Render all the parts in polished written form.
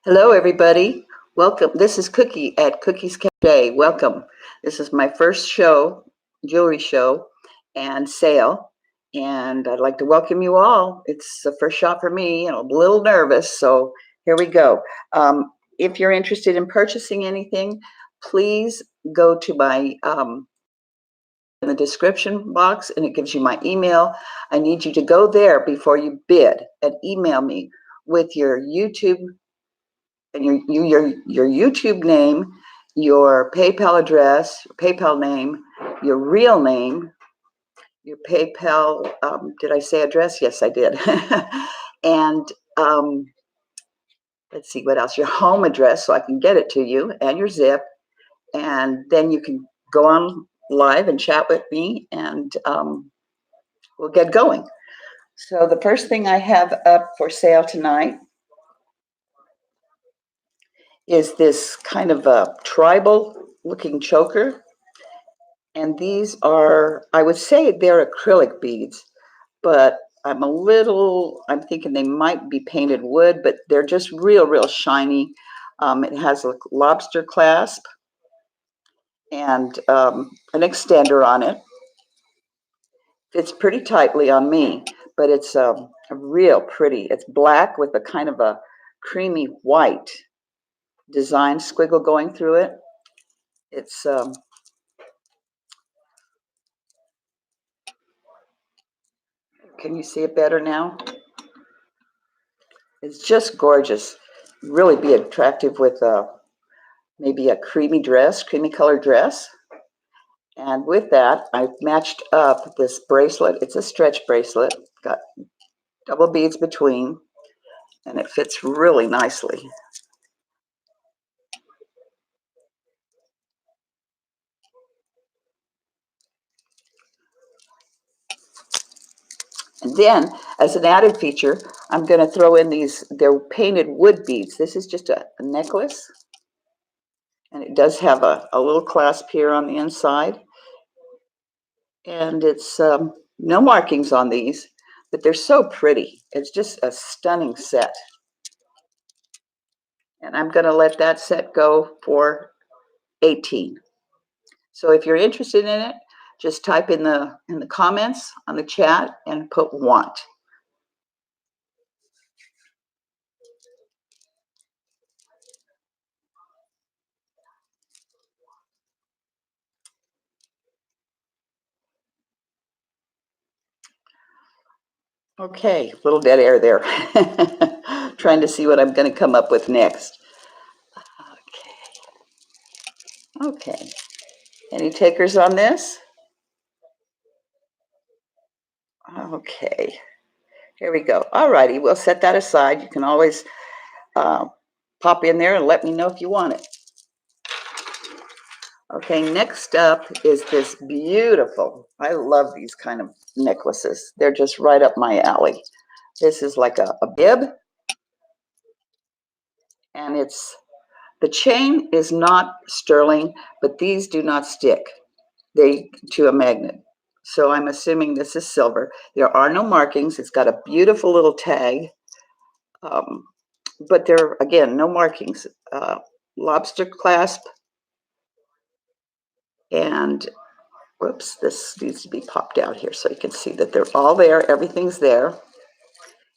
Hello, everybody. Welcome. This is Cookie at Cookie's Cafe. Welcome. This is my first show, jewelry show and sale, and I'd like to welcome you all. It's the first shot for me, and I'm a little nervous, so here we go. If you're interested in purchasing anything, please go to my in the description box, and it gives you my email. I need you to go there before you bid and email me with your YouTube and your YouTube name, your PayPal address, your PayPal name, your real name, your PayPal. Did I say address? Yes, I did. And let's see what else. Your home address, so I can get it to you, and your zip, and then you can go on live and chat with me, and we'll get going. So the first thing I have up for sale tonight is this kind of a tribal looking choker. And these are, I would say they're acrylic beads, but I'm thinking they might be painted wood, but they're just real shiny. It has a lobster clasp and an extender on it. Fits pretty tightly on me, but it's a real pretty. It's black with a kind of a creamy white design squiggle going through it. It's can you see it better now? It's just gorgeous. Really be attractive with maybe a creamy colored dress. And with that, I've matched up this bracelet. It's a stretch bracelet, got double beads between, and it fits really nicely. And then, as an added feature, I'm going to throw in they're painted wood beads. This is just a necklace, and it does have a little clasp here on the inside. And it's no markings on these, but they're so pretty. It's just a stunning set. And I'm going to let that set go for 18. So if you're interested in it, just type in the comments on the chat and put want. Okay, little dead air there. Trying to see what I'm going to come up with next. Okay. Any takers on this? Okay. Here we go. All righty, we'll set that aside. You can always pop in there and let me know if you want it. Okay, next up is this beautiful, I love these kind of necklaces. They're just right up my alley. This is like a bib, and the chain is not sterling, but these do not stick to a magnet. So I'm assuming this is silver. There are no markings. It's got a beautiful little tag, but there, again, no markings. Lobster clasp, and whoops, this needs to be popped out here so you can see that they're all there. Everything's there,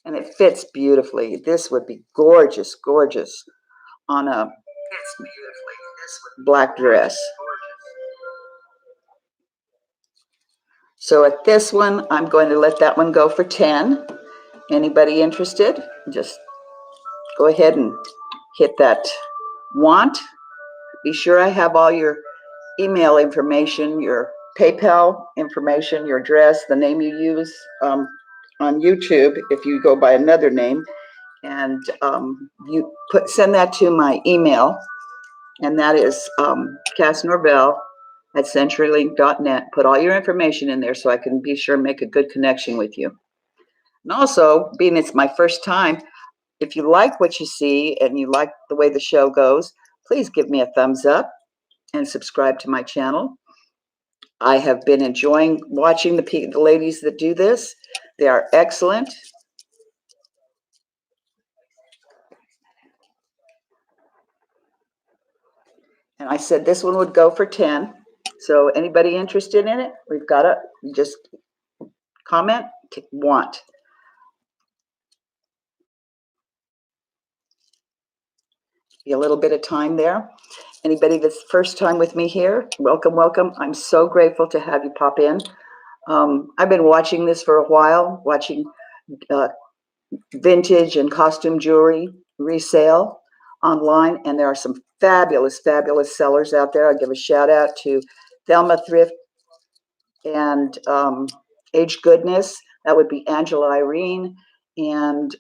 and it fits beautifully. This would be gorgeous on a black dress. So at this one, I'm going to let that one go for 10. Anybody interested? Just go ahead and hit that want. Be sure I have all your email information, your PayPal information, your address, the name you use on YouTube if you go by another name, and you send that to my email, and that is Cass Norvell at CenturyLink.net. Put all your information in there so I can be sure and make a good connection with you. And also, being it's my first time, if you like what you see and you like the way the show goes, please give me a thumbs up and subscribe to my channel. I have been enjoying watching the ladies that do this. They are excellent. And I said this one would go for 10. So anybody interested in it? We've got it. Just comment, want. Be a little bit of time there. Anybody that's first time with me here, welcome, welcome. I'm so grateful to have you pop in. I've been watching this for a while, watching vintage and costume jewelry resale online, and there are some fabulous, fabulous sellers out there. I'll give a shout out to Thelma Thrift and Age Goodness. That would be Angela Irene, and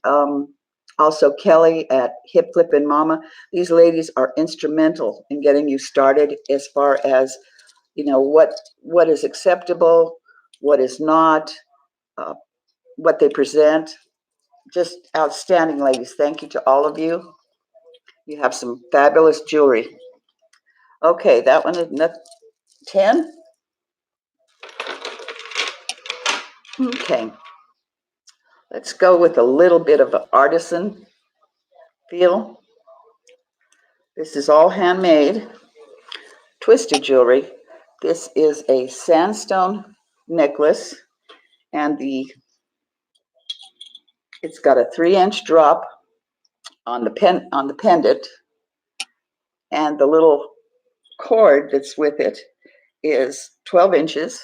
also Kelly at Hip Flip and Mama. These ladies are instrumental in getting you started as far as, you know, what is acceptable, what is not, what they present. Just outstanding, ladies. Thank you to all of you. You have some fabulous jewelry. Okay, that one is 10. Okay, let's go with a little bit of an artisan feel. This is all handmade twisted jewelry. This is a sandstone necklace, and it's got a 3-inch drop on the pendant, and the little cord that's with it is 12 inches.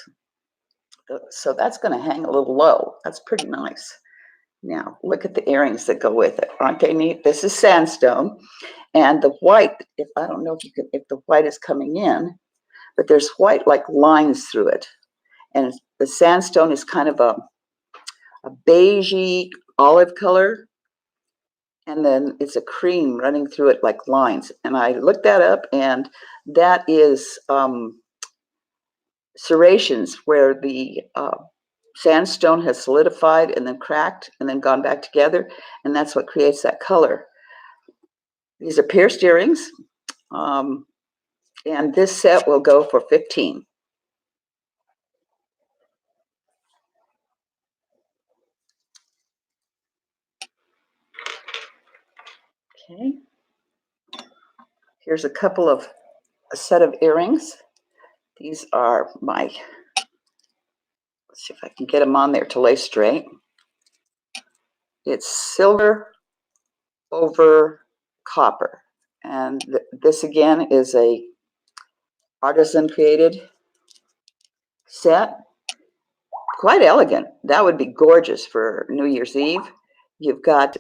So that's going to hang a little low. That's pretty nice. Now, look at the earrings that go with it. Aren't they neat? This is sandstone. And the white, I don't know if the white is coming in, but there's white like lines through it. And the sandstone is kind of a beigey olive color. And then it's a cream running through it like lines. And I looked that up, and that is serrations where the sandstone has solidified and then cracked and then gone back together, and that's what creates that color. These are pierced earrings, and this set will go for 15. Okay. Here's a set of earrings. These are let's see if I can get them on there to lay straight. It's silver over copper. And this again is a artisan created set. Quite elegant. That would be gorgeous for New Year's Eve. You've got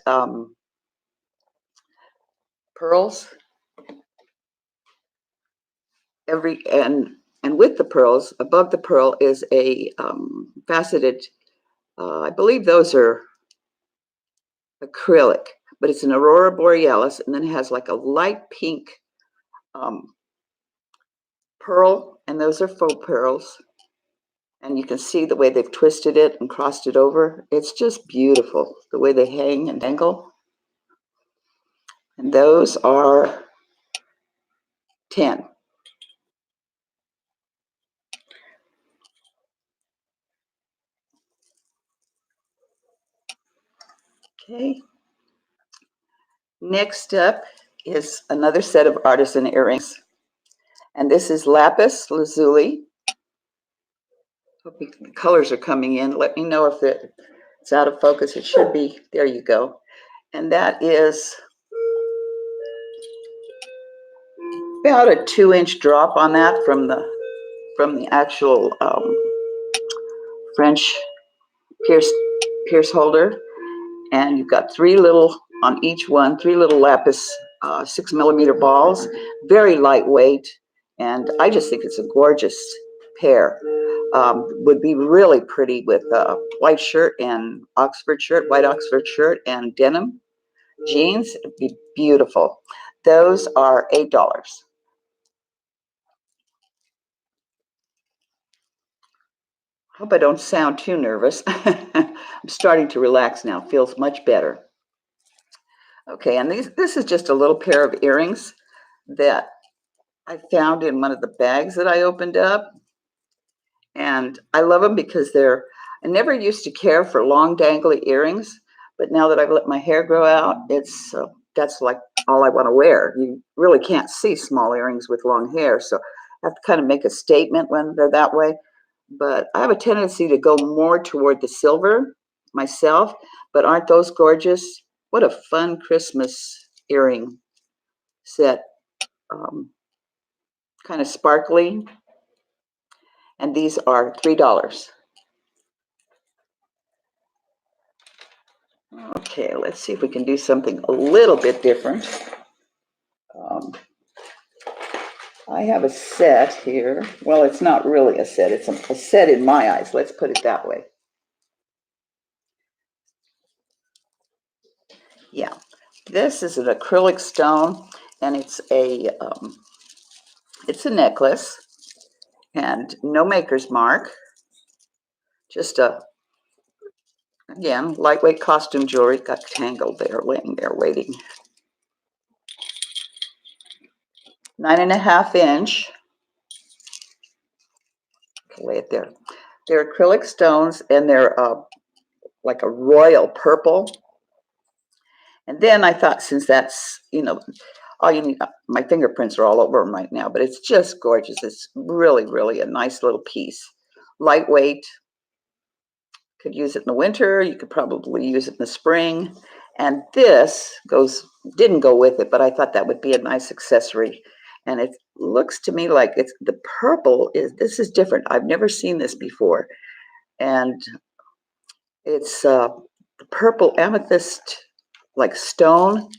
pearls and with the pearls, above the pearl is a faceted, I believe those are acrylic, but it's an aurora borealis, and then it has like a light pink pearl, and those are faux pearls. And you can see the way they've twisted it and crossed it over. It's just beautiful, the way they hang and dangle. And those are 10. Okay. Next up is another set of artisan earrings. And this is lapis lazuli. Hope the colors are coming in. Let me know if it's out of focus. It should be. There you go. And that is about a 2-inch drop on that from the actual French pierce holder. And you've got 3 little on each one, 3 little lapis 6mm balls, very lightweight, and I just think it's a gorgeous pair. Would be really pretty with a white shirt and white Oxford shirt and denim jeans. It'd be beautiful. Those are $8. Hope I don't sound too nervous. I'm starting to relax now. Feels much better. Okay, and this is just a little pair of earrings that I found in one of the bags that I opened up. And I love them because I never used to care for long dangly earrings, but now that I've let my hair grow out, that's like all I want to wear. You really can't see small earrings with long hair, so I have to kind of make a statement when they're that way. But I have a tendency to go more toward the silver myself. But aren't those gorgeous? What a fun Christmas earring set. Kind of sparkly. And these are $3. Okay, let's see if we can do something a little bit different. I have a set here. Well, it's not really a set. It's a set in my eyes. Let's put it that way. Yeah, this is an acrylic stone, and it's a necklace, and no maker's mark. Just again, lightweight costume jewelry. Got tangled there, laying there waiting. 9.5 inch. Lay it there. They're acrylic stones, and they're like a royal purple. And then I thought, since that's, all you need, my fingerprints are all over them right now, but it's just gorgeous. It's really, really a nice little piece. Lightweight. Could use it in the winter. You could probably use it in the spring. And this didn't go with it, but I thought that would be a nice accessory. And it looks to me like the purple this is different. I've never seen this before. And it's the purple amethyst like stone.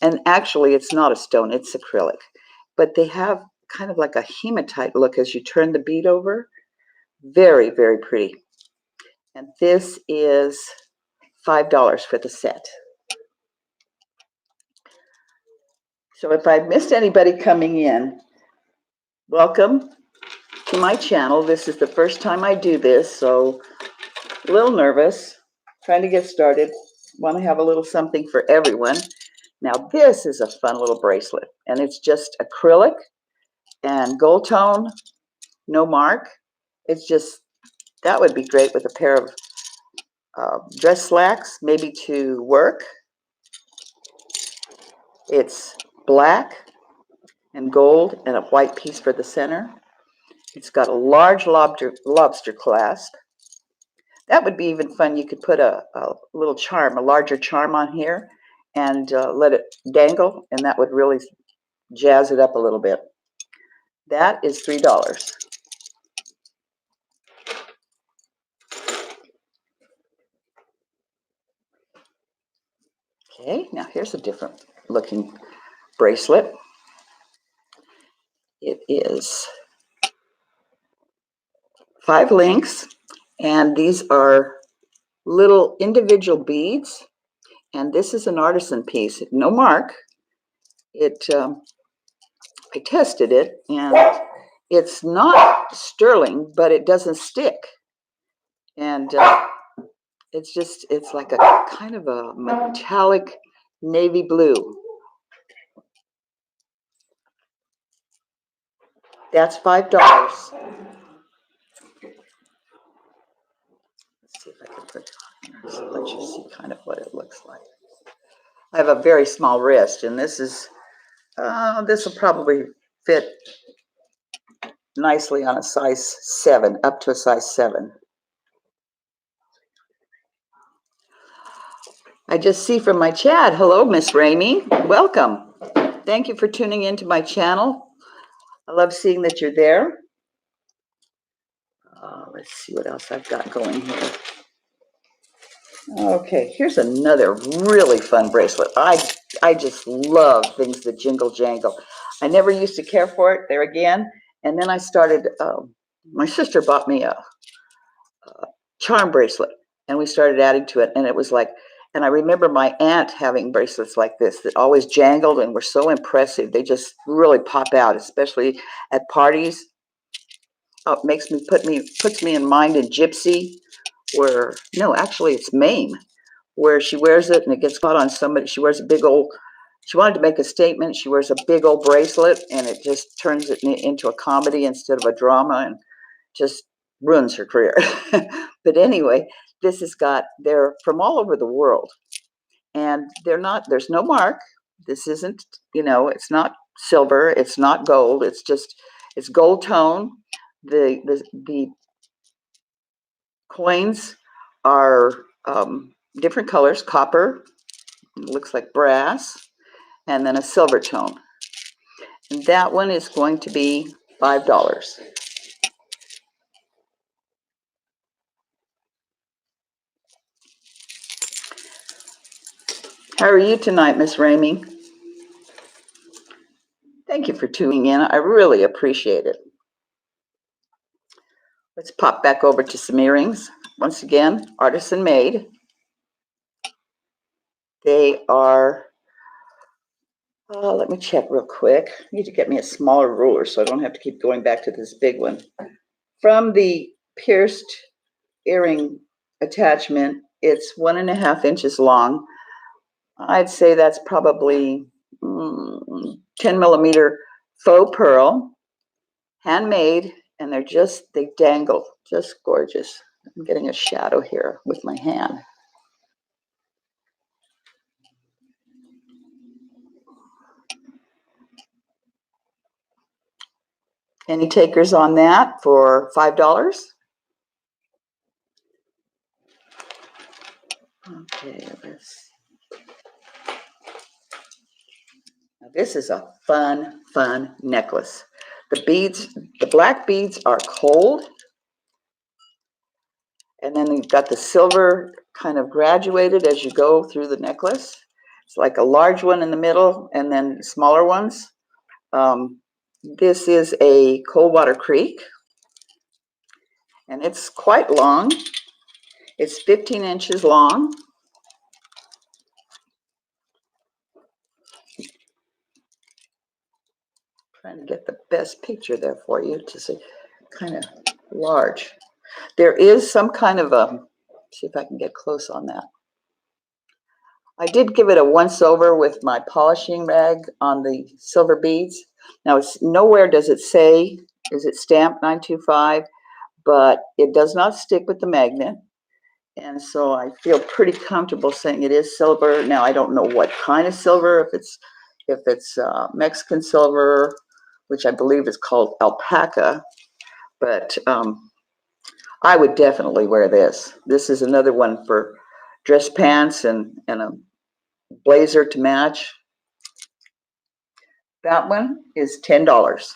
And actually it's not a stone, it's acrylic. But they have kind of like a hematite look as you turn the bead over. Very, very pretty. And this is $5 for the set. So if I've missed anybody coming in, welcome to my channel. This is the first time I do this, so a little nervous, trying to get started. Want to have a little something for everyone. Now this is a fun little bracelet, and it's just acrylic and gold tone, no mark. It's just, that would be great with a pair of dress slacks, maybe to work. It's black and gold and a white piece for the center. It's got a large lobster clasp. That would be even fun. You could put a little charm, a larger charm on here, and let it dangle, and that would really jazz it up a little bit. That is $3. Okay, now here's a different looking bracelet. It is 5 links, and these are little individual beads, and this is an artisan piece. No mark. I tested it, and it's not sterling, but it doesn't stick. And it's like a kind of a metallic navy blue. That's $5. Let's see if I can put it on here so let you see kind of what it looks like. I have a very small wrist, and this will probably fit nicely on a size 7, up to a size 7. I just see from my chat, hello, Miss Ramey. Welcome. Thank you for tuning into my channel. I love seeing that you're there. Let's see what else I've got going here. Okay, here's another really fun bracelet. I just love things that jingle jangle. I never used to care for it, there again. And then I started, my sister bought me a charm bracelet, and we started adding to it. And it was like, and I remember my aunt having bracelets like this that always jangled and were so impressive. They just really pop out, especially at parties. Oh, it puts me in mind in Gypsy, where, no, actually it's Mame, where she wears it and it gets caught on somebody. She wears a big old, she wanted to make a statement. She wears a big old bracelet, and it just turns it into a comedy instead of a drama, and just ruins her career. But anyway, they're from all over the world, and there's no mark. This isn't, it's not silver, it's not gold, it's gold tone. The coins are different colors, copper, looks like brass, and then a silver tone. And that one is going to be $5. How are you tonight, Miss Ramey? Thank you for tuning in. I really appreciate it. Let's pop back over to some earrings. Once again, artisan made. They are, let me check real quick. I need to get me a smaller ruler so I don't have to keep going back to this big one. From the pierced earring attachment, it's 1.5 inches long. I'd say that's probably 10 millimeter faux pearl, handmade, and they dangle, just gorgeous. I'm getting a shadow here with my hand. Any takers on that for $5? Okay, this is a fun necklace. The black beads are cold, and then you've got the silver kind of graduated as you go through the necklace. It's like a large one in the middle and then smaller ones. This is a Coldwater Creek, and it's quite long. It's 15 inches long. Trying to get the best picture there for you to see, kind of large. There is some kind of see if I can get close on that. I did give it a once over with my polishing rag on the silver beads. Now, it's nowhere does it say, is it stamped 925, but it does not stick with the magnet. And so I feel pretty comfortable saying it is silver. Now, I don't know what kind of silver, if it's Mexican silver, which I believe is called alpaca, but I would definitely wear this. This is another one for dress pants and a blazer to match. That one is $10.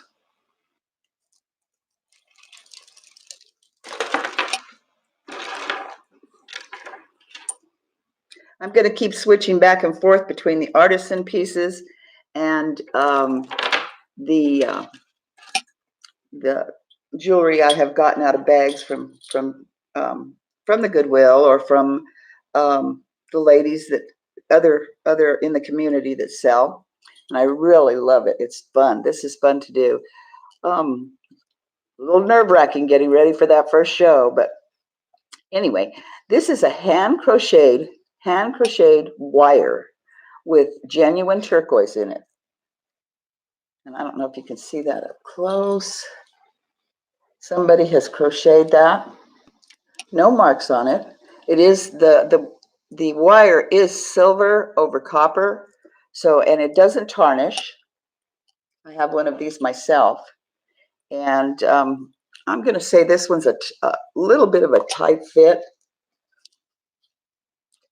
I'm going to keep switching back and forth between the artisan pieces and the jewelry I have gotten out of bags from the Goodwill or from the ladies that other in the community that sell, and I really love it. It's fun. This is fun to do. A little nerve-wracking getting ready for that first show, but anyway, this is a hand crocheted wire with genuine turquoise in it, and I don't know if you can see that up close. Somebody has crocheted that. No marks on it. It is the wire is silver over copper, so, and it doesn't tarnish. I have one of these myself, and I'm going to say this one's a little bit of a tight fit.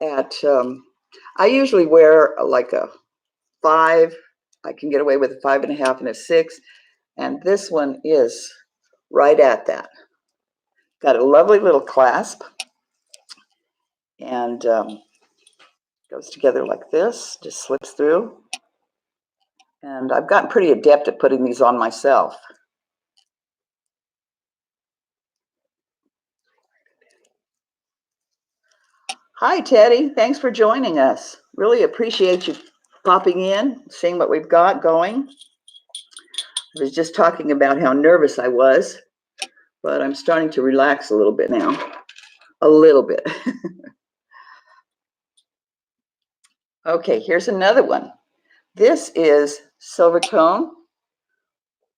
I usually wear like a 5. I can get away with a 5.5 and a 6, and this one is right at that. Got a lovely little clasp, and goes together like this, just slips through. And I've gotten pretty adept at putting these on myself. Hi, Teddy. Thanks for joining us. Really appreciate you popping in, seeing what we've got going. I was just talking about how nervous I was, but I'm starting to relax a little bit now. A little bit. Okay, here's another one. This is silver tone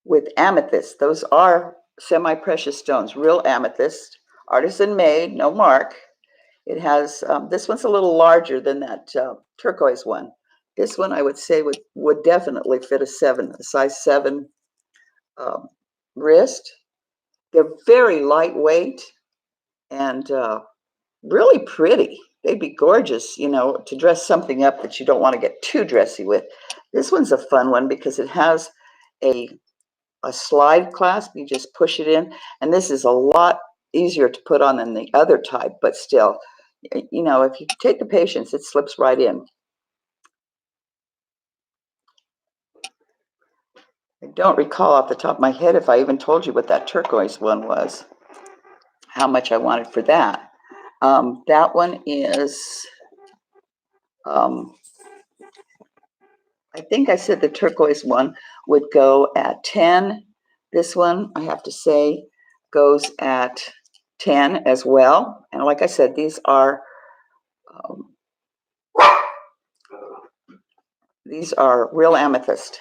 with amethyst. Those are semi-precious stones, real amethyst, artisan made, no mark. It has, this one's a little larger than that turquoise one. This one I would say would definitely fit a 7, a size 7 wrist. They're very lightweight and really pretty. They'd be gorgeous, you know, to dress something up that you don't want to get too dressy with. This one's a fun one because it has a slide clasp. You just push it in, and this is a lot easier to put on than the other type, but still, you know, if you take the patience, it slips right in. I don't recall off the top of my head if I even told you what that turquoise one was, how much I wanted for that. That one is, I think I said the turquoise one would go at 10. This one, I have to say, goes at 10 as well. And like I said, these are real amethyst.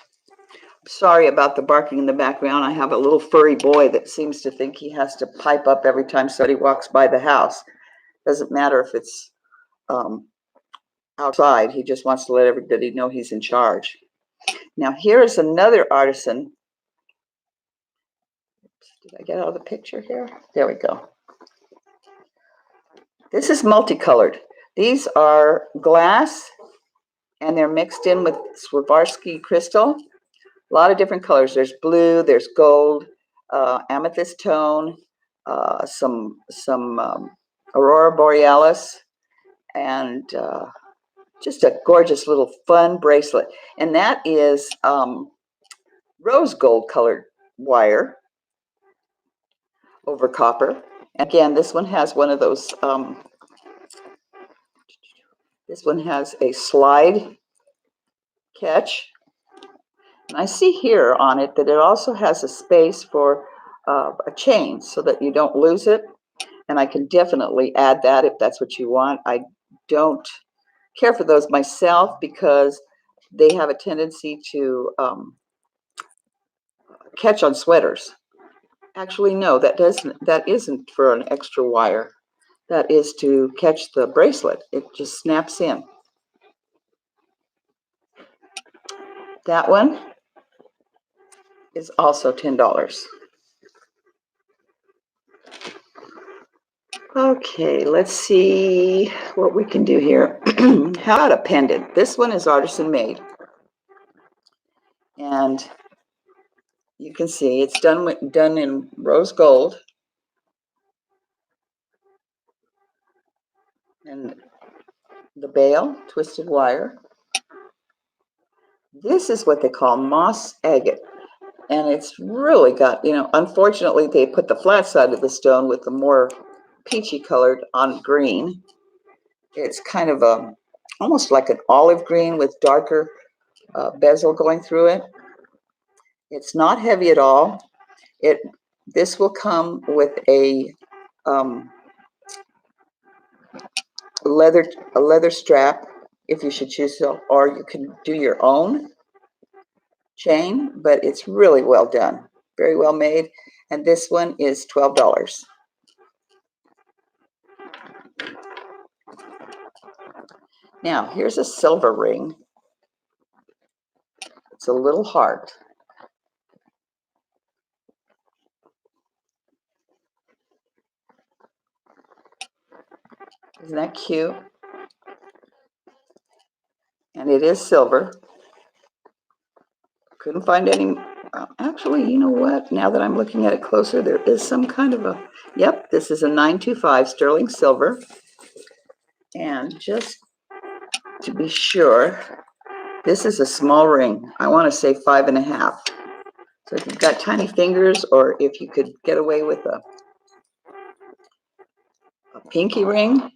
Sorry about the barking in the background. I have a little furry boy that seems to think he has to pipe up every time somebody walks by the house. Doesn't matter if it's outside. He just wants to let everybody know he's in charge. Now here is another artisan. Did I get out of the picture here? There we go. This is multicolored. These are glass and they're mixed in with Swarovski crystal. A lot of different colors. There's blue, there's gold, amethyst tone, some aurora borealis, and just a gorgeous little fun bracelet. And that is rose gold colored wire over copper. Again, this one has one of those, this one has a slide catch. And I see here on it that it also has a space for a chain so that you don't lose it. And I can definitely add that if that's what you want. I don't care for those myself because they have a tendency to catch on sweaters. Actually, no, that isn't for an extra wire. That is to catch the bracelet. It just snaps in. That one is also $10. Okay, let's see what we can do here. How about a pendant? This one is artisan made. And you can see it's done in rose gold. And the bail, twisted wire. This is what they call moss agate. And it's really got, you know, unfortunately they put the flat side of the stone with the more peachy colored on green. It's kind of almost like an olive green with darker bezel going through it. It's not heavy at all. This will come with a leather strap if you should choose so, or you can do your own chain, but it's really well done, very well made. And this one is $12. Now here's a silver ring. It's a little heart. Isn't that cute? And it is silver. Couldn't find any. Actually, you know what? Now that I'm looking at it closer, there is some kind of a. Yep, this is a 925 sterling silver. And just to be sure, this is a small ring. I want to say 5.5. So if you've got tiny fingers, or if you could get away with a pinky ring,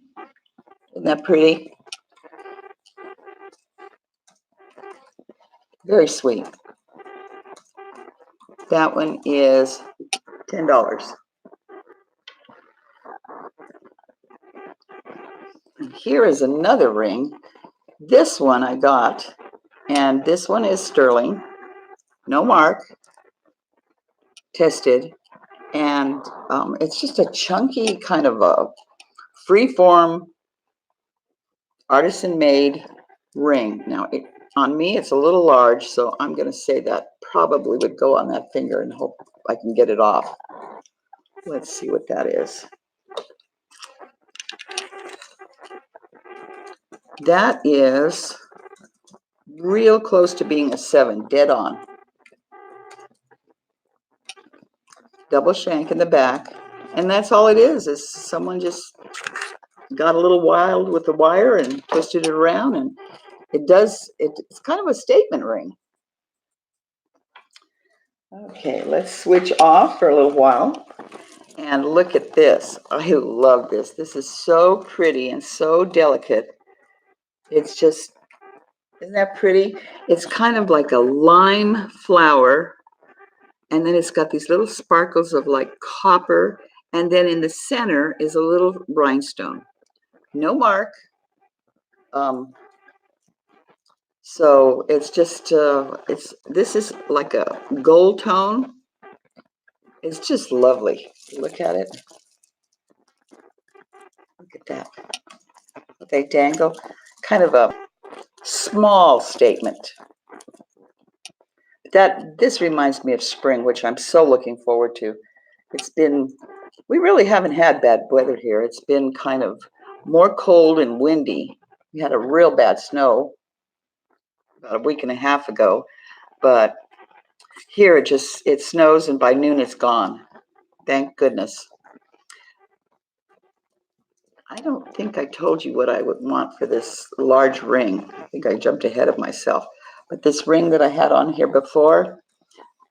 isn't that pretty? Very sweet. That one is $10. And here is another ring. This one I got, and this one is sterling, no mark, tested, and it's just a chunky kind of a free-form artisan-made ring. Now On me, it's a little large, so I'm going to say that probably would go on that finger and hope I can get it off. Let's see what that is. That is real close to being a 7, dead on. Double shank in the back. And that's all it is someone just got a little wild with the wire and twisted it around, and it's kind of a statement ring. Okay, let's switch off for a little while and look at this. I love this. This is so pretty and so delicate. It's just, isn't that pretty? It's kind of like a lime flower, and then it's got these little sparkles of like copper, and then in the center is a little rhinestone. No mark. So it's just, this is like a gold tone. It's just lovely. Look at it. Look at that. They dangle. Kind of a small statement. This reminds me of spring, which I'm so looking forward to. We really haven't had bad weather here. It's been kind of more cold and windy. We had a real bad snow about a week and a half ago, but here it snows and by noon it's gone. Thank goodness. I don't think I told you what I would want for this large ring. I think I jumped ahead of myself. But this ring that I had on here before,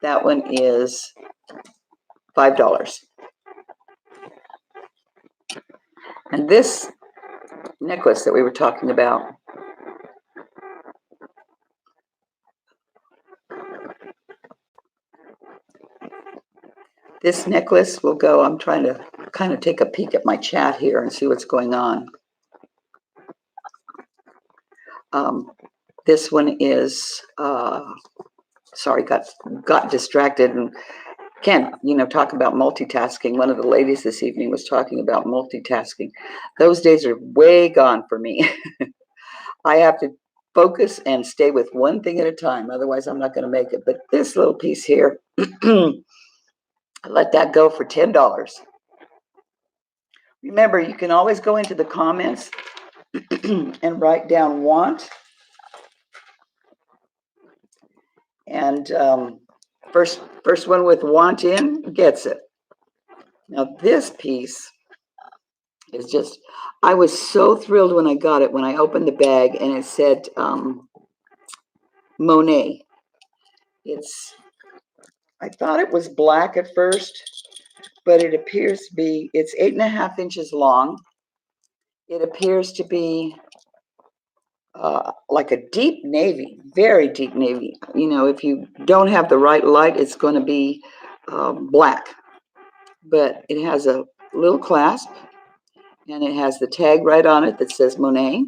that one is $5. And this necklace that we were talking about, this necklace will go, I'm trying to kind of take a peek at my chat here and see what's going on. This one is, sorry, got distracted and can't, talk about multitasking. One of the ladies this evening was talking about multitasking. Those days are way gone for me. I have to focus and stay with one thing at a time. Otherwise, I'm not going to make it. But this little piece here, I let that go for $10. Remember, you can always go into the comments and write down want. And first one with want in gets it. Now this piece is just, I was so thrilled when I got it, when I opened the bag and it said Monet. I thought it was black at first, but it appears to be, it's 8.5 inches long. It appears to be like a deep navy, very deep navy. If you don't have the right light, it's going to be black. But it has a little clasp, and it has the tag right on it that says Monet.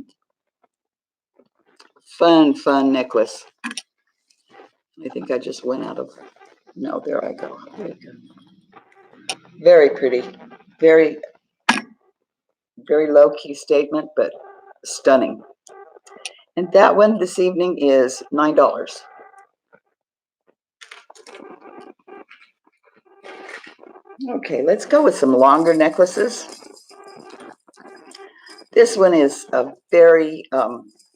Fun necklace. I think I just went out of, no, there I go. Very pretty. Very, very low-key statement, but stunning. And that one this evening is $9. Okay, let's go with some longer necklaces. This one is a very,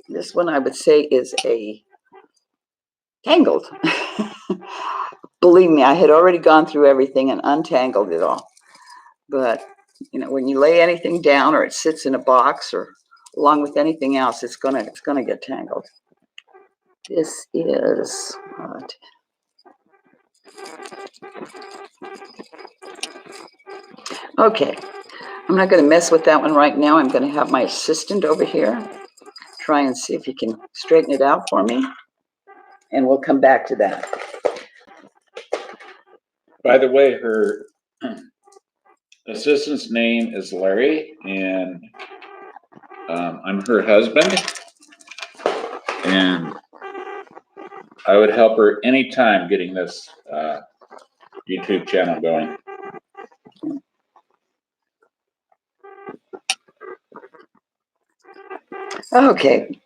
this one I would say is a tangled. Believe me, I had already gone through everything and untangled it all. But, when you lay anything down or it sits in a box or along with anything else, it's gonna get tangled. This is okay. I'm not going to mess with that one right now. I'm going to have my assistant over here try and see if he can straighten it out for me, and we'll come back to that. By the way, her assistant's name is Larry, and I'm her husband, and I would help her anytime getting this YouTube channel going. Okay,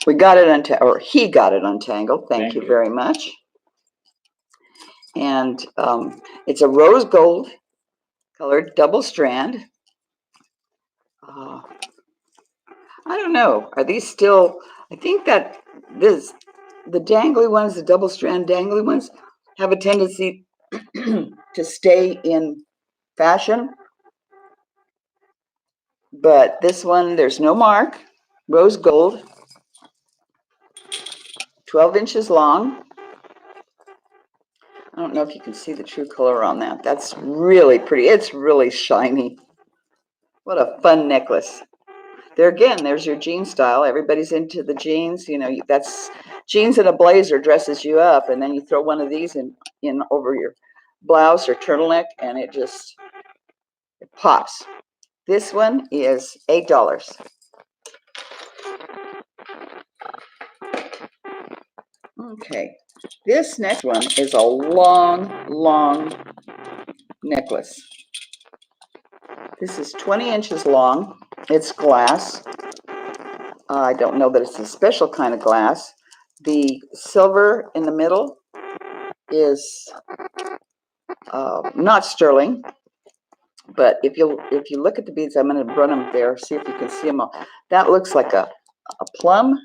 we got it untangled, or he got it untangled. Thank you very much. And it's a rose gold colored double strand. I don't know. Are these still? I think that the dangly ones, the double strand dangly ones, have a tendency to stay in fashion. But this one, there's no mark. Rose gold, 12 inches long. I don't know if you can see the true color on that. That's really pretty. It's really shiny. What a fun necklace. There again, there's your jean style. Everybody's into the jeans. You know, that's jeans and a blazer dresses you up, and then you throw one of these in over your blouse or turtleneck, and it pops. This one is $8. Okay, this next one is a long necklace. This is 20 inches long. It's glass. I don't know that it's a special kind of glass. The silver in the middle is not sterling, but if you look at the beads, I'm going to run them there, see if you can see them all. That looks like a plum,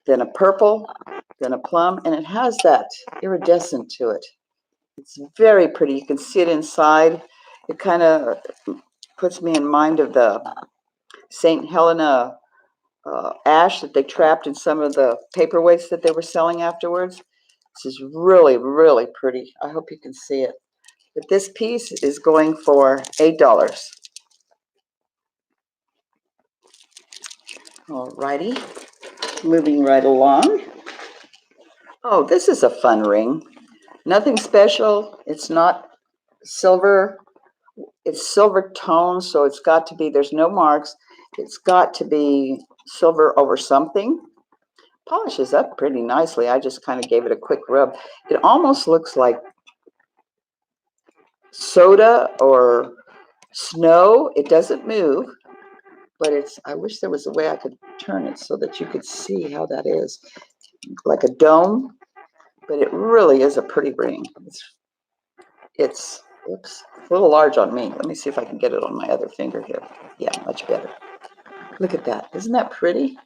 then a purple, then a plum, and it has that iridescent to it. It's very pretty. You can see it inside. It kind of puts me in mind of the St. Helena ash that they trapped in some of the paperweights that they were selling afterwards. This is really pretty. I hope you can see it. But this piece is going for $8. All righty, moving right along. Oh, this is a fun ring. Nothing special. It's not silver. It's silver tone, so it's got to be, there's no marks. It's got to be silver over something. Polishes up pretty nicely. I just kind of gave it a quick rub. It almost looks like soda or snow. It doesn't move, but I wish there was a way I could turn it so that you could see how that is. Like a dome, but it really is a pretty ring. It's oops, a little large on me. Let me see if I can get it on my other finger here. Yeah, much better. Look at that. Isn't that pretty?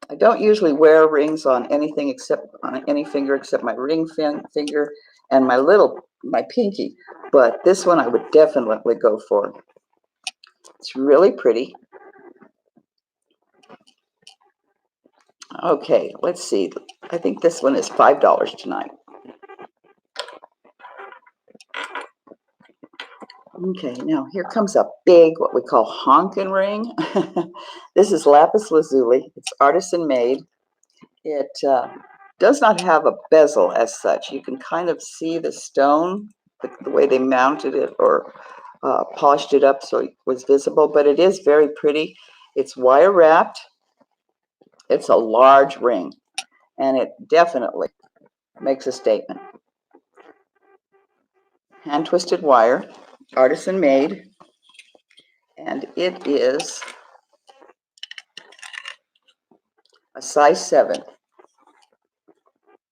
I don't usually wear rings on anything except on any finger except my ring finger and my pinky, but this one I would definitely go for. It's really pretty. Okay, let's see. I think this one is $5 tonight. Okay, now here comes a big, what we call honkin' ring. This is lapis lazuli. It's artisan made. It does not have a bezel as such. You can kind of see the stone, the way they mounted it or polished it up so it was visible, but it is very pretty. It's wire wrapped. It's a large ring, and it definitely makes a statement. Hand twisted wire, artisan made, and it is a size 7.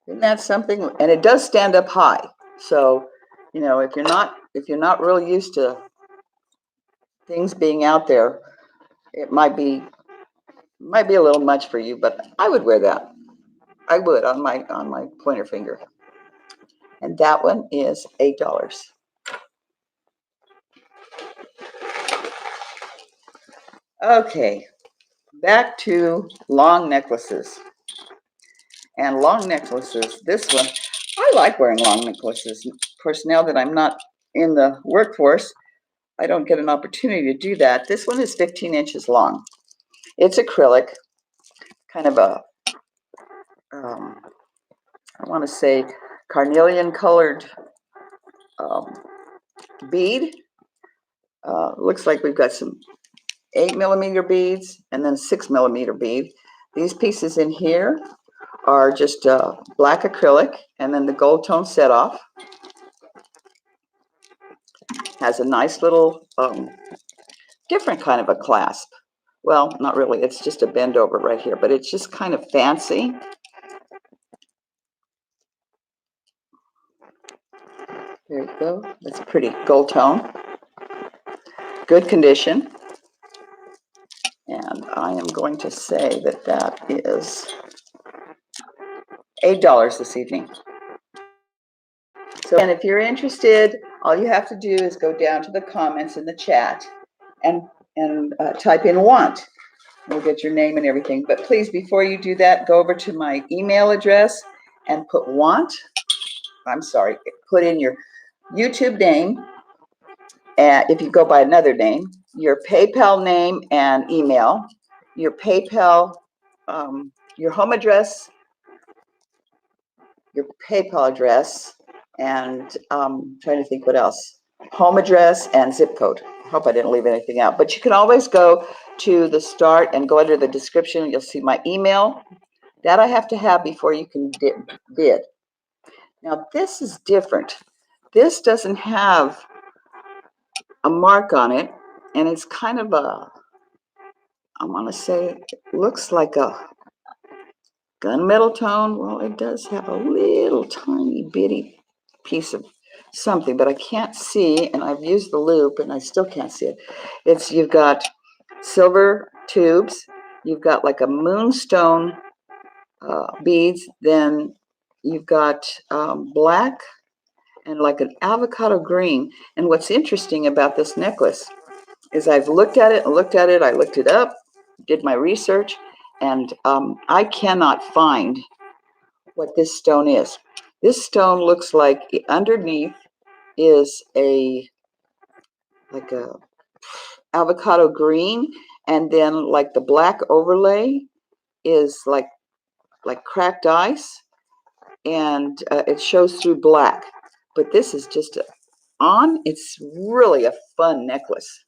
Isn't that something? And it does stand up high. So, you know, if you're not real used to things being out there, it might be a little much for you, but I would wear that. I would on my pointer finger. And that one is $8. Okay, back to long necklaces. And long necklaces, this one, I like wearing long necklaces. Of course, now that I'm not in the workforce, I don't get an opportunity to do that. This one is 15 inches long. It's acrylic, kind of a, I want to say carnelian colored bead. Looks like we've got some 8mm beads and then a 6mm bead. These pieces in here are just black acrylic, and then the gold tone set off. Has a nice little different kind of a clasp. Well, not really, it's just a bend over right here, but it's just kind of fancy. There you go. That's a pretty gold tone. Good condition. And I am going to say that that is $8 this evening. So, and if you're interested, all you have to do is go down to the comments in the chat and type in want. We'll get your name and everything. But please, before you do that, go over to my email address and put want. I'm sorry, put in your YouTube name, if you go by another name, your PayPal name and email, your PayPal, your home address, your PayPal address, and trying to think what else. Home address and zip code. Hope I didn't leave anything out. But you can always go to the start and go under the description. You'll see my email. That I have to have before you can bid. Now this is different. This doesn't have a mark on it, and it's kind of a, I want to say, it looks like a gunmetal tone. Well, it does have a little tiny bitty piece of something, but I can't see, and I've used the loop and I still can't see it. You've got silver tubes, you've got like a moonstone beads, then you've got black and like an avocado green. And what's interesting about this necklace is I've looked at it and looked at it, I looked it up, did my research, and I cannot find what this stone is. This stone looks like underneath is like a avocado green, and then like the black overlay is like cracked ice, and it shows through black. But this is just it's really a fun necklace.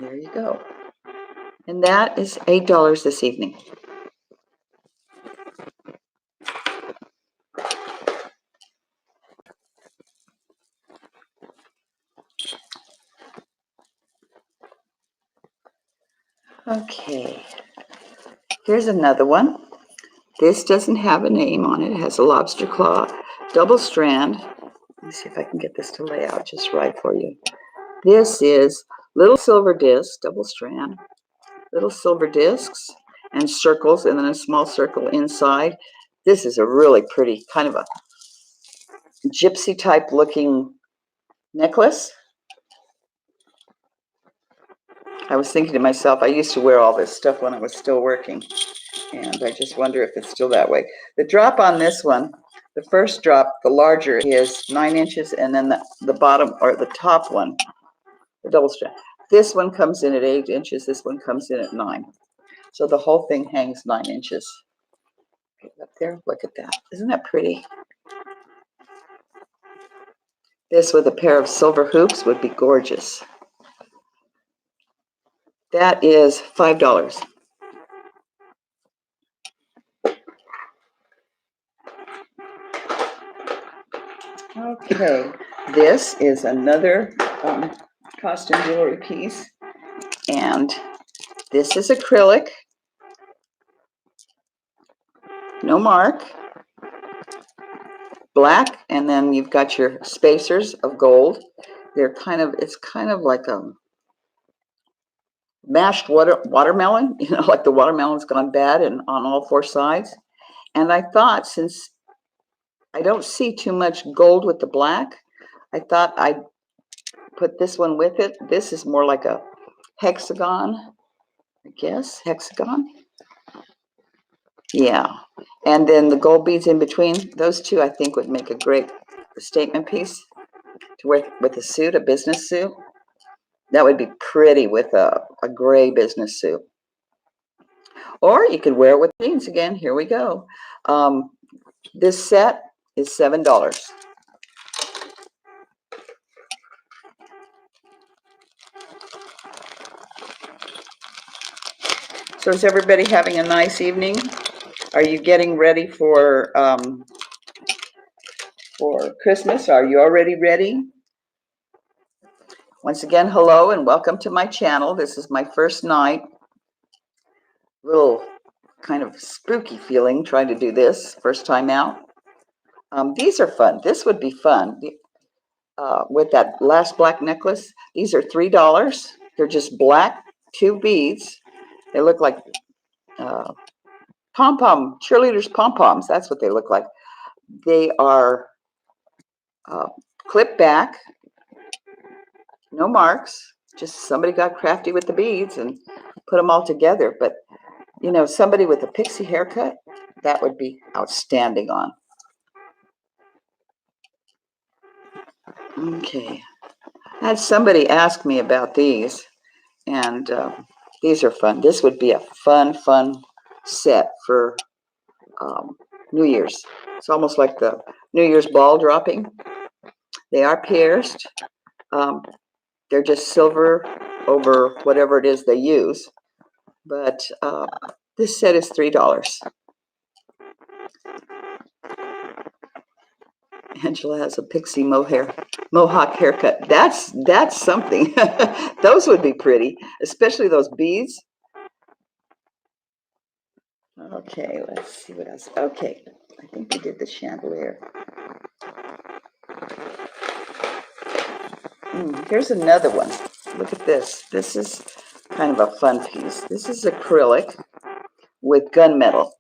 There you go. And that is $8 this evening. Okay, here's another one. This doesn't have a name on it. It has a lobster claw, double strand. Let me see if I can get this to lay out just right for you. This is little silver disc, double strand, little silver discs and circles, and then a small circle inside. This is a really pretty, kind of a gypsy type looking necklace. I was thinking to myself, I used to wear all this stuff when I was still working, and I just wonder if it's still that way. The drop on this one, the first drop, the larger, is 9 inches, and then the bottom, or the top one, the double strand. This one comes in at 8 inches, this one comes in at 9. So the whole thing hangs 9 inches. Up there, look at that. Isn't that pretty? This with a pair of silver hoops would be gorgeous. That is $5. Okay, this is another costume jewelry piece, and this is acrylic, no mark, black, and then you've got your spacers of gold. It's kind of like a mashed watermelon, like the watermelon's gone bad and on all 4 sides. And I thought, since I don't see too much gold with the black, I thought I'd put this one with it. This is more like a hexagon, I guess, hexagon. Yeah, and then the gold beads in between. Those two, I think, would make a great statement piece to wear with a suit, a business suit. That would be pretty with a gray business suit. Or you could wear it with jeans again. Here we go. This set is $7. So is everybody having a nice evening? Are you getting ready for Christmas? Are you already ready? Once again, hello and welcome to my channel. This is my first night. Little kind of spooky feeling trying to do this first time out. These are fun. This would be fun with that last black necklace. These are $3. They're just black, 2 beads. They look like pom-pom, cheerleaders pom-poms. That's what they look like. They are clipped back, no marks. Just somebody got crafty with the beads and put them all together. But, you know, somebody with a pixie haircut, that would be outstanding on. Okay. I had somebody ask me about these, and these are fun. This would be a fun set for New Year's. It's almost like the New Year's ball dropping. They are pierced. They're just silver over whatever it is they use. But this set is $3. Angela has a pixie mohawk haircut. That's something. Those would be pretty, especially those beads. Okay, let's see what else. Okay, I think we did the chandelier. Here's another one. Look at this. This is kind of a fun piece. This is acrylic with gunmetal.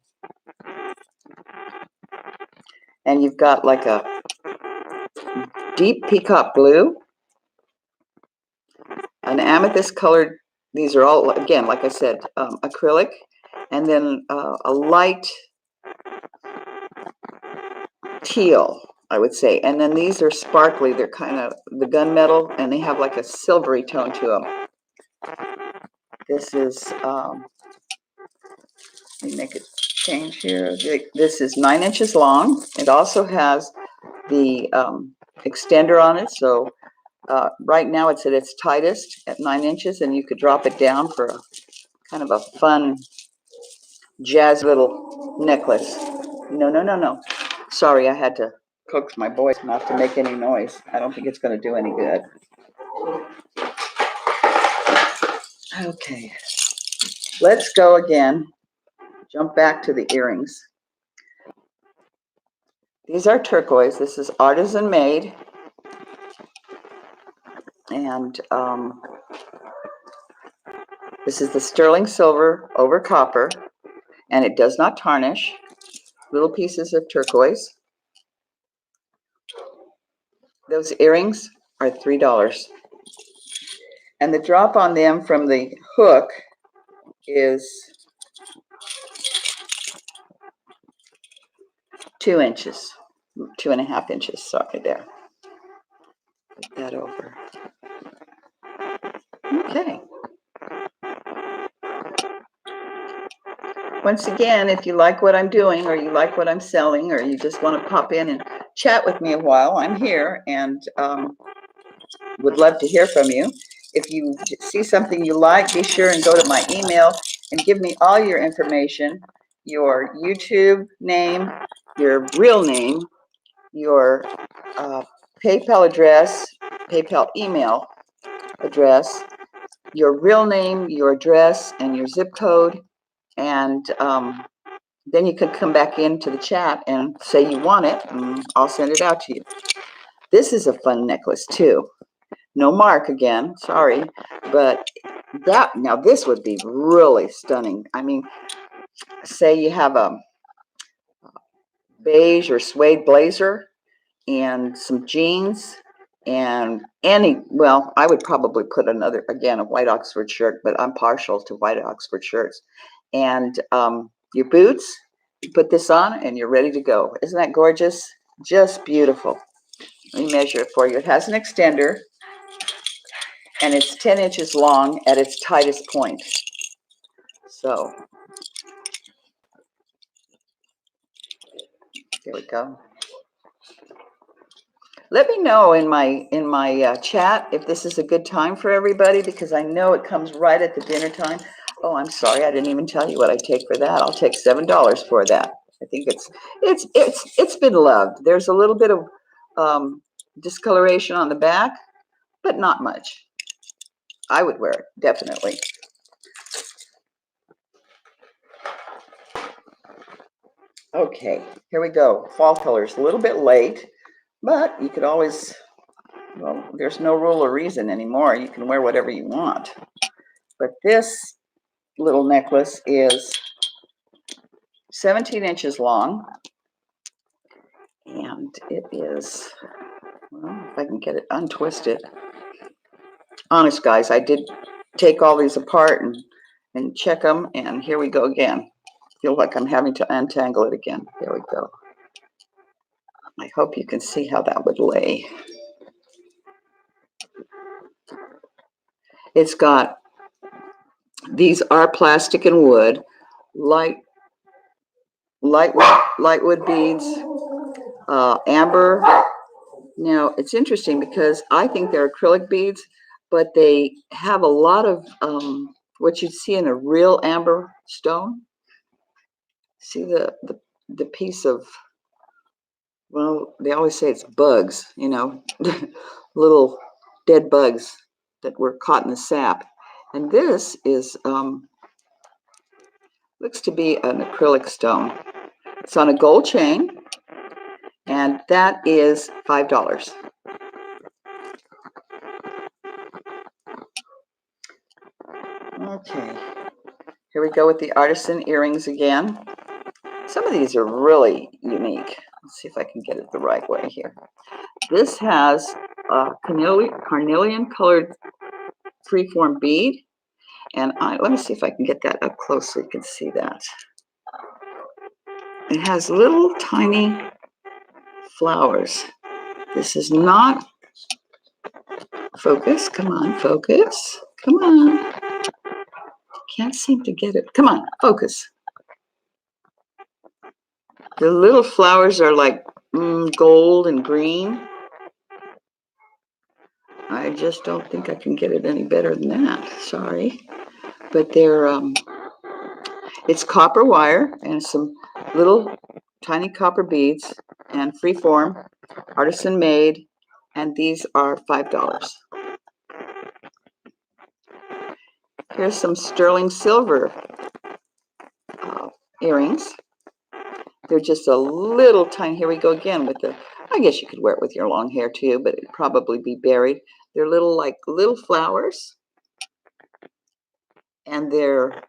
And you've got like a deep peacock blue, an amethyst colored. These are all, again, like I said, acrylic. And then a light teal, I would say. And then these are sparkly. They're kind of the gunmetal, and they have like a silvery tone to them. This is, let me make a change here. This is 9 inches long. It also has the extender on it. So right now it's at its tightest at 9 inches, and you could drop it down for a kind of a fun jazz little necklace. No. Sorry, I had to coax my voice not to make any noise. I don't think it's going to do any good. Okay, let's go again. Jump back to the earrings. These are turquoise. This is artisan made. And this is the sterling silver over copper. And it does not tarnish. Little pieces of turquoise. Those earrings are $3. And the drop on them from the hook is 2 inches, 2.5 inches, sorry there. Put that over. Okay. Once again, if you like what I'm doing, or you like what I'm selling, or you just want to pop in and chat with me a while, I'm here and would love to hear from you. If you see something you like, be sure and go to my email and give me all your information, your YouTube name, your real name, your PayPal address, PayPal email address, your real name, your address, and your zip code. And then you can come back into the chat and say you want it, and I'll send it out to you. This is a fun necklace too. No mark again, sorry, but now this would be really stunning. I mean, say you have a beige or suede blazer and some jeans and well, I would probably put another, again, a white Oxford shirt, but I'm partial to white Oxford shirts. And your boots, you put this on and you're ready to go. Isn't that gorgeous? Just beautiful. Let me measure it for you. It has an extender and it's 10 inches long at its tightest point. So there we go. Let me know in my chat if this is a good time for everybody, because I know it comes right at the dinner time. Oh, I'm sorry, I didn't even tell you what I take for that. I'll take $7 for that. I think it's been loved. There's a little bit of discoloration on the back, but not much. I would wear it, definitely. Okay, here we go. Fall colors, a little bit late, but you could always, well, there's no rule or reason anymore. You can wear whatever you want. But this little necklace is 17 inches long, and it is, well, if I can get it untwisted. Honest, guys, I did take all these apart and check them, and here we go again. Feel like I'm having to untangle it again. There we go. I hope you can see how that would lay. It's got, these are plastic and wood, light wood beads, amber. Now, it's interesting because I think they're acrylic beads, but they have a lot of what you'd see in a real amber stone. See the piece of, well, they always say it's bugs, you know, little dead bugs that were caught in the sap. And this is, looks to be an acrylic stone. It's on a gold chain, and that is $5. Okay, here we go with the artisan earrings again. Some of these are really unique. Let's see if I can get it the right way here. This has a carnelian colored freeform bead, and let me see if I can get that up close so you can see that. It has little tiny flowers. This is not, focus, come on, focus, come on. Can't seem to get it. Come on, focus. The little flowers are like gold and green. I just don't think I can get it any better than that. Sorry. But they're, it's copper wire and some little tiny copper beads and freeform, artisan made, and these are $5. Here's some sterling silver earrings. They're just a little tiny, here we go again with the, I guess you could wear it with your long hair too, but it'd probably be buried. They're little, like little flowers, and they're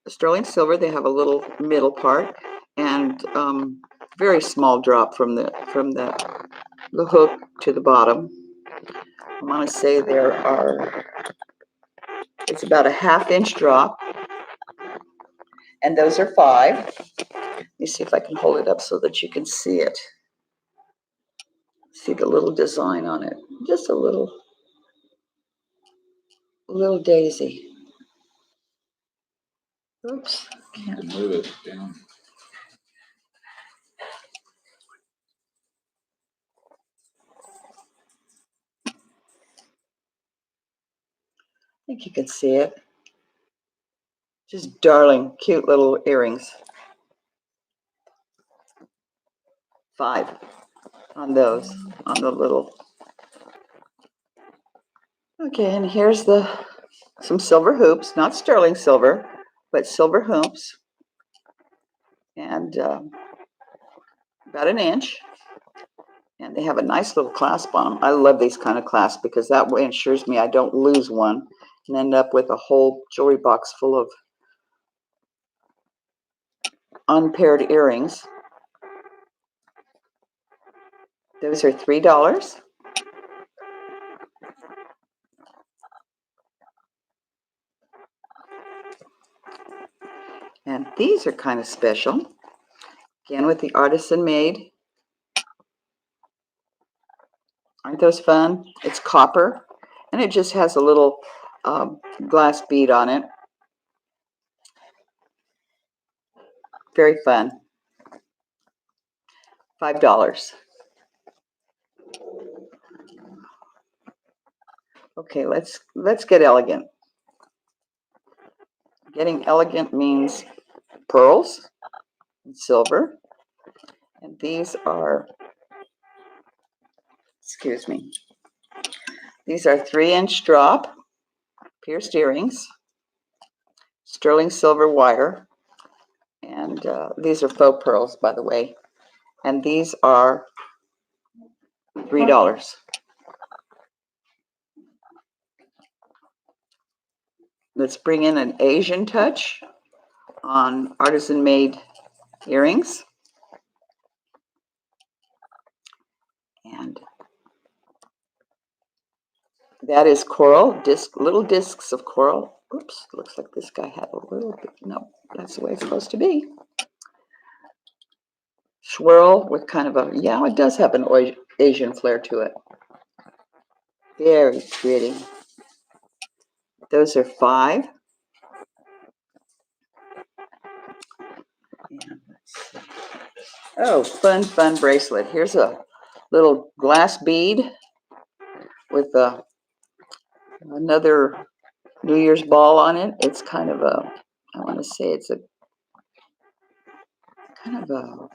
sterling silver. They have a little middle part, and very small drop from the hook to the bottom. I want to say there are, it's about a 1/2 inch drop, and those are $5. Let me see if I can hold it up so that you can see it. See the little design on it, just a little daisy. Oops, can't move it down. I think you can see it. Just darling, cute little earrings. $5 on those, on the little. Okay, and here's some silver hoops, not sterling silver, but silver hoops, and about 1 inch. And they have a nice little clasp on them. I love these kind of clasps because that way ensures me I don't lose one and end up with a whole jewelry box full of unpaired earrings. Those are $3. And these are kind of special. Again, with the artisan made. Aren't those fun? It's copper, and it just has a little glass bead on it. Very fun. $5. Okay, let's get elegant. Getting elegant means pearls and silver, and these are, excuse me, these are 3 inch drop, pierced earrings, sterling silver wire, and these are faux pearls, by the way, and these are $3. Let's bring in an Asian touch on artisan-made earrings. And that is coral, little discs of coral. Oops, looks like this guy had a little bit. No, that's the way it's supposed to be. Swirl with kind of a, yeah, it does have an Asian flair to it. Very pretty. Those are $5. And let's see. Oh, fun bracelet. Here's a little glass bead with another New Year's ball on it. It's kind of a, I want to say it's a kind of a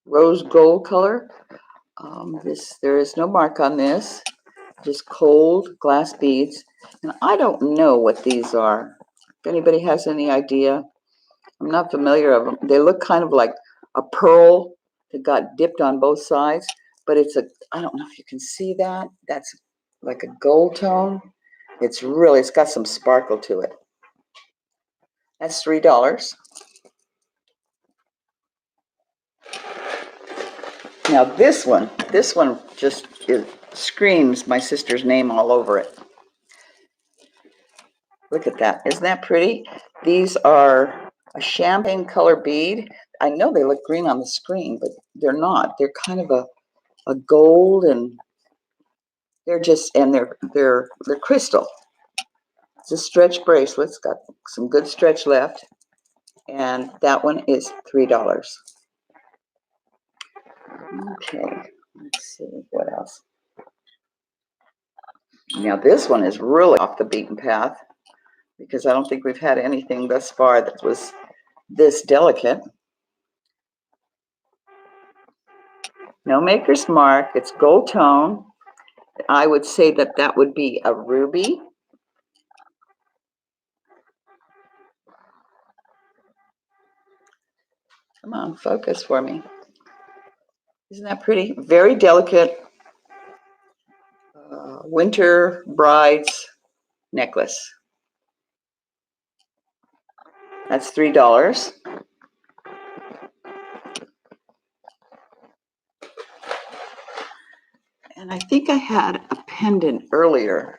rose gold color. There is no mark on this, just cold glass beads. And I don't know what these are. If anybody has any idea, I'm not familiar of them. They look kind of like a pearl that got dipped on both sides, but it's I don't know if you can see that. That's like a gold tone. It's got some sparkle to it. That's $3. Now this one just screams my sister's name all over it. Look at that. Isn't that pretty? These are a champagne color bead. I know they look green on the screen, but they're not. They're kind of a gold, and they're crystal. It's a stretch bracelet. It's got some good stretch left, and that one is $3. Okay, let's see what else. Now this one is really off the beaten path because I don't think we've had anything thus far that was this delicate. No maker's mark. It's gold tone. I would say that would be a ruby. Come on, focus for me. Isn't that pretty? Very delicate winter bride's necklace. That's $3. And I think I had a pendant earlier,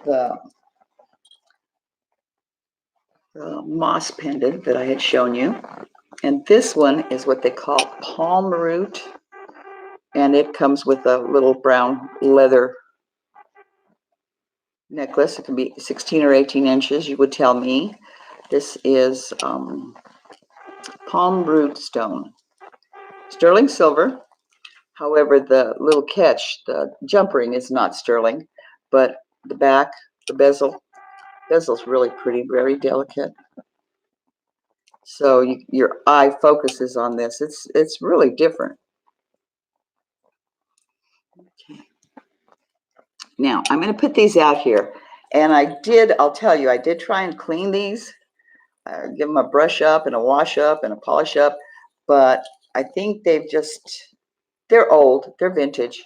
the moss pendant that I had shown you. And this one is what they call palm root. And it comes with a little brown leather necklace. It can be 16 or 18 inches, you would tell me. This is palm root stone. Sterling silver. However, the little catch, the jump ring is not sterling, but the back, the bezel's really pretty, very delicate. So your eye focuses on this. It's really different. Okay. Now I'm going to put these out here, and I'll tell you, I did try and clean these, give them a brush up and a wash up and a polish up, but I think they're old, they're vintage,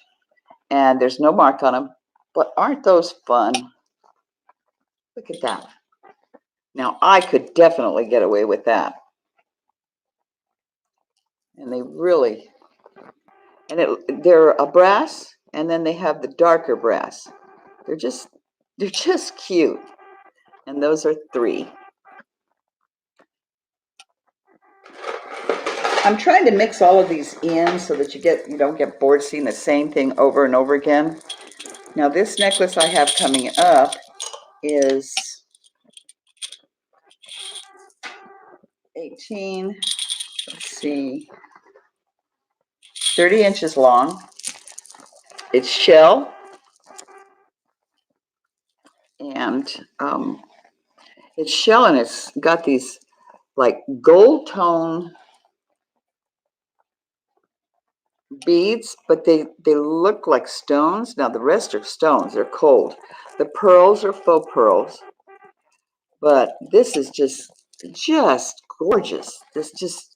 and there's no mark on them. But aren't those fun? Look at that. Now I could definitely get away with that. And they're a brass, and then they have the darker brass. They're just cute. And those are $3. I'm trying to mix all of these in so that you don't get bored seeing the same thing over and over again. Now this necklace I have coming up is 18, let's see, 30 inches long. It's shell, and it's got these like gold tone beads, but they look like stones. Now the rest are stones, they're cold. The pearls are faux pearls, but this is just gorgeous. This just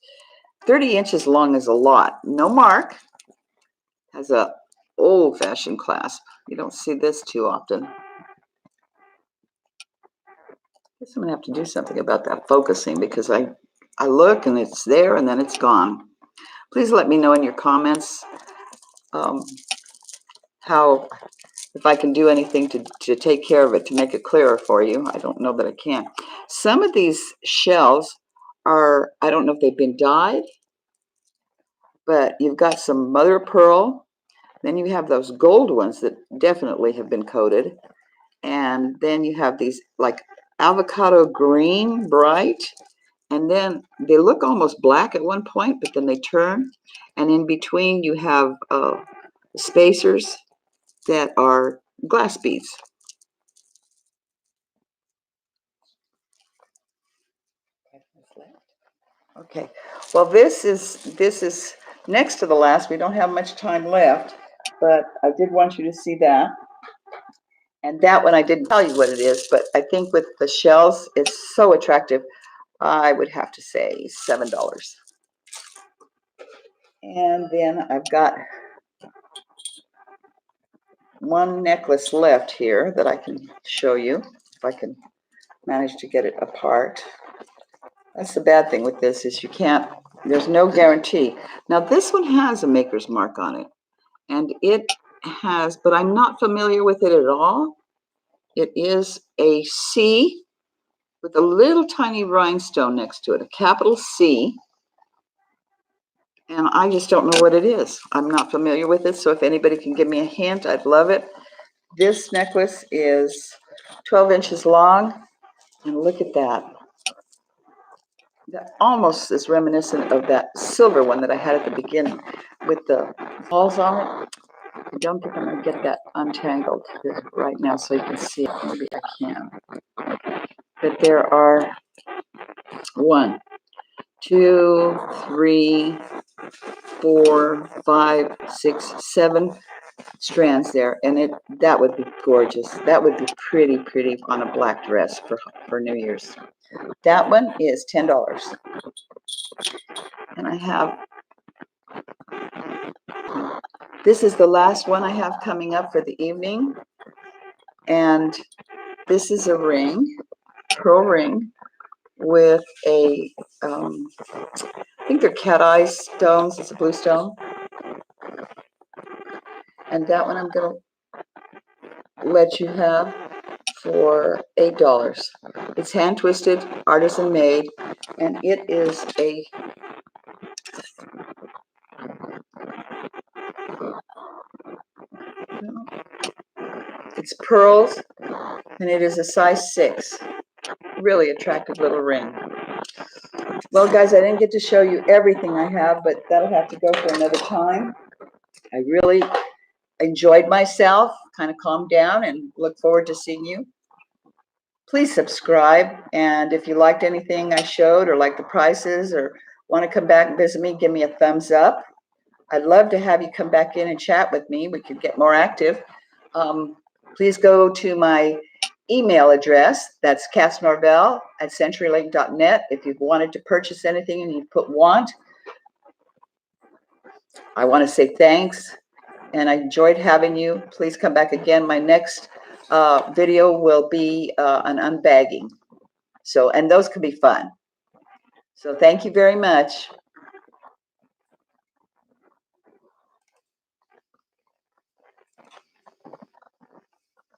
30 inches long is a lot. No mark, has a old-fashioned clasp. You don't see this too often. I guess I'm gonna have to do something about that focusing, because I look and it's there and then it's gone. Please let me know in your comments how, if I can do anything to take care of it, to make it clearer for you. I don't know that I can. Some of these shells are, I don't know if they've been dyed, but you've got some mother of pearl. Then you have those gold ones that definitely have been coated. And then you have these like avocado green, bright. And then they look almost black at one point, but then they turn. And in between you have spacers that are glass beads. Okay, well this is next to the last. We don't have much time left, but I did want you to see that. And that one I didn't tell you what it is, but I think with the shells, it's so attractive. I would have to say $7. And then I've got one necklace left here that I can show you, if I can manage to get it apart. That's the bad thing with this, is you can't, there's no guarantee. Now this one has a maker's mark on it, and it has, but I'm not familiar with it at all. It is a C with a little tiny rhinestone next to it, a capital C. And I just don't know what it is. I'm not familiar with it, so if anybody can give me a hint, I'd love it. This necklace is 12 inches long, and look at that. That almost is reminiscent of that silver one that I had at the beginning with the balls on it. I don't think I'm going to get that untangled right now so you can see it. Maybe I can. But there are 1, 2, 3, 4, 5, 6, 7 strands there, and that would be gorgeous. That would be pretty on a black dress for New Year's. That one is $10. And I have, this is the last one I have coming up for the evening, and this is a ring, pearl ring, with a I think they're cat eye stones. It's a blue stone. And that one I'm going to let you have for $8. It's hand twisted, artisan made, and it is a it's pearls, and it is a size 6. Really attractive little ring. Well, guys, I didn't get to show you everything I have, but that'll have to go for another time. I really enjoyed myself, kind of calmed down, and look forward to seeing you. Please subscribe, and if you liked anything I showed or like the prices or want to come back and visit me, give me a thumbs up. I'd love to have you come back in and chat with me. We could get more active. Please go to my email address. That's catsnorvell@centurylink.net. If you've wanted to purchase anything and you put want, I want to say thanks, and I enjoyed having you. Please come back again. My next video will be an unbagging. So, and those could be fun. So thank you very much.